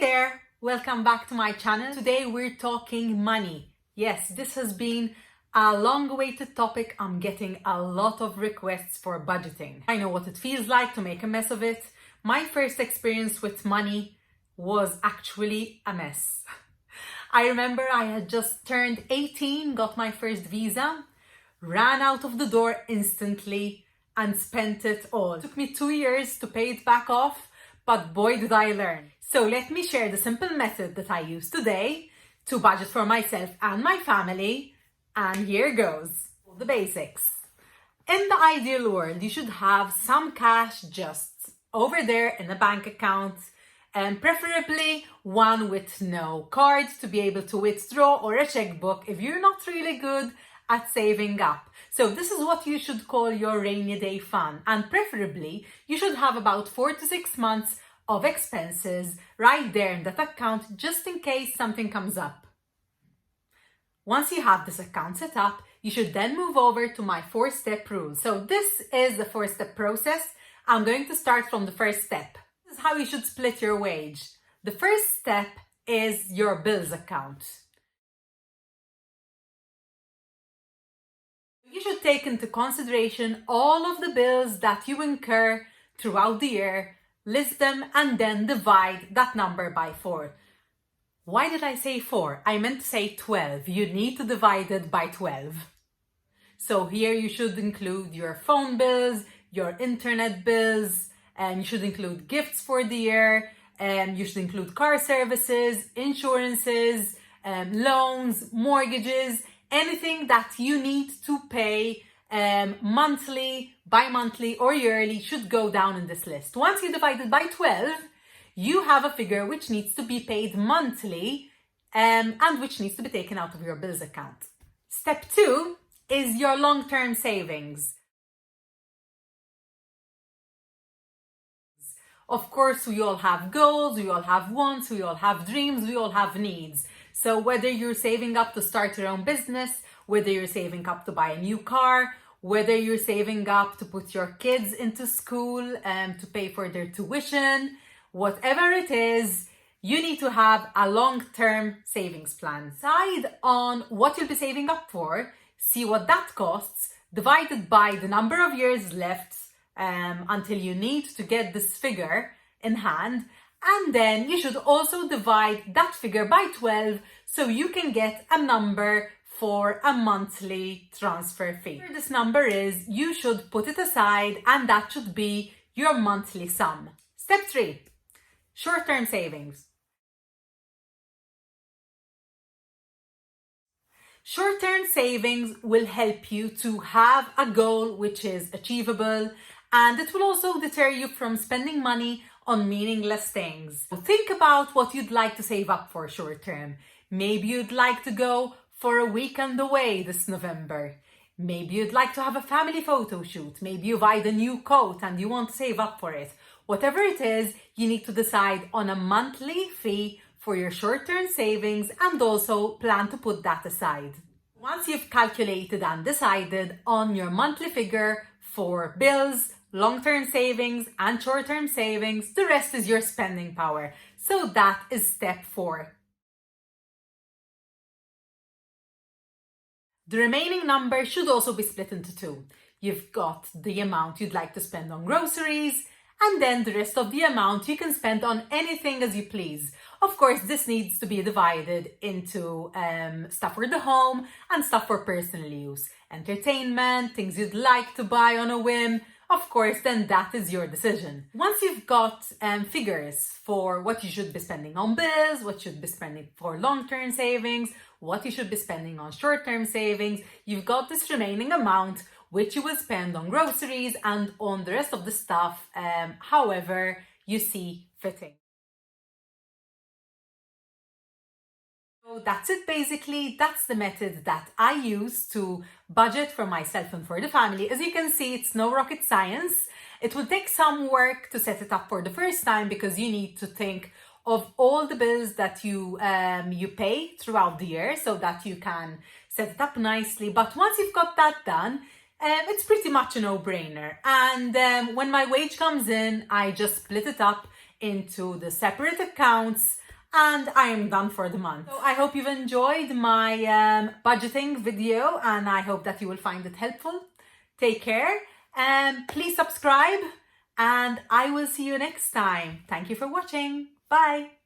there, welcome back to my channel. Today we're talking money. Yes, this has been a long-awaited topic. I'm getting a lot of requests for budgeting. I know what it feels like to make a mess of it. My first experience with money was actually a mess. I remember I had just turned 18, got my first visa, ran out of the door instantly and spent it all. It took me 2 years to pay it back off, but boy did I learn. So let me share the simple method that I use today to budget for myself and my family. And here goes. The basics. In the ideal world, you should have some cash just over there in a bank account, and preferably one with no cards to be able to withdraw, or a checkbook if you're not really good at saving up. So this is what you should call your rainy day fund, and preferably you should have about 4 to 6 months of expenses right there in that account just in case something comes up. Once you have this account set up, you should then move over to my 4-step rule. So this is the 4-step process. I'm going to start from the first step. This is how you should split your wage. The first step is your bills account. You should take into consideration all of the bills that you incur throughout the year, list them, and then divide that number by 4. Why did I say 4? I meant to say 12. You need to divide it by 12. So here you should include your phone bills, your internet bills, and you should include gifts for the year, and you should include car services, insurances, loans, mortgages, anything that you need to pay monthly, bi-monthly or yearly should go down in this list. Once you divide it by 12, you have a figure which needs to be paid monthly and which needs to be taken out of your bills account. Step 2 is your long-term savings. Of course, we all have goals, we all have wants, we all have dreams, we all have needs. So whether you're saving up to start your own business, whether you're saving up to buy a new car, whether you're saving up to put your kids into school and to pay for their tuition, whatever it is, you need to have a long-term savings plan. Decide on what you'll be saving up for, see what that costs, divided by the number of years left until you need to get this figure in hand. And then you should also divide that figure by 12 so you can get a number for a monthly transfer fee. Whatever this number is, you should put it aside, and that should be your monthly sum. Step 3, short-term savings. Short-term savings will help you to have a goal which is achievable, and it will also deter you from spending money on meaningless things. Think about what you'd like to save up for short term. Maybe you'd like to go for a weekend away this November. Maybe you'd like to have a family photo shoot. Maybe you buy a new coat and you want to save up for it. Whatever it is, you need to decide on a monthly fee for your short-term savings and also plan to put that aside. Once you've calculated and decided on your monthly figure for bills, long-term savings and short-term savings, the rest is your spending power. So that is step 4. The remaining number should also be split into 2. You've got the amount you'd like to spend on groceries, and then the rest of the amount you can spend on anything as you please. Of course, this needs to be divided into stuff for the home and stuff for personal use. Entertainment, things you'd like to buy on a whim. Of course, then that is your decision. Once you've got figures for what you should be spending on bills, what you should be spending for long-term savings, what you should be spending on short-term savings, you've got this remaining amount which you will spend on groceries and on the rest of the stuff, however you see fitting. So that's it basically. That's the method that I use to budget for myself and for the family. As you can see, it's no rocket science. It will take some work to set it up for the first time because you need to think of all the bills that you pay throughout the year so that you can set it up nicely. But once you've got that done, it's pretty much a no-brainer. And when my wage comes in, I just split it up into the separate accounts and I am done for the month. So I hope you've enjoyed my budgeting video, and I hope that you will find it helpful. Take care, and please subscribe, and I will see you next time. Thank you for watching. Bye.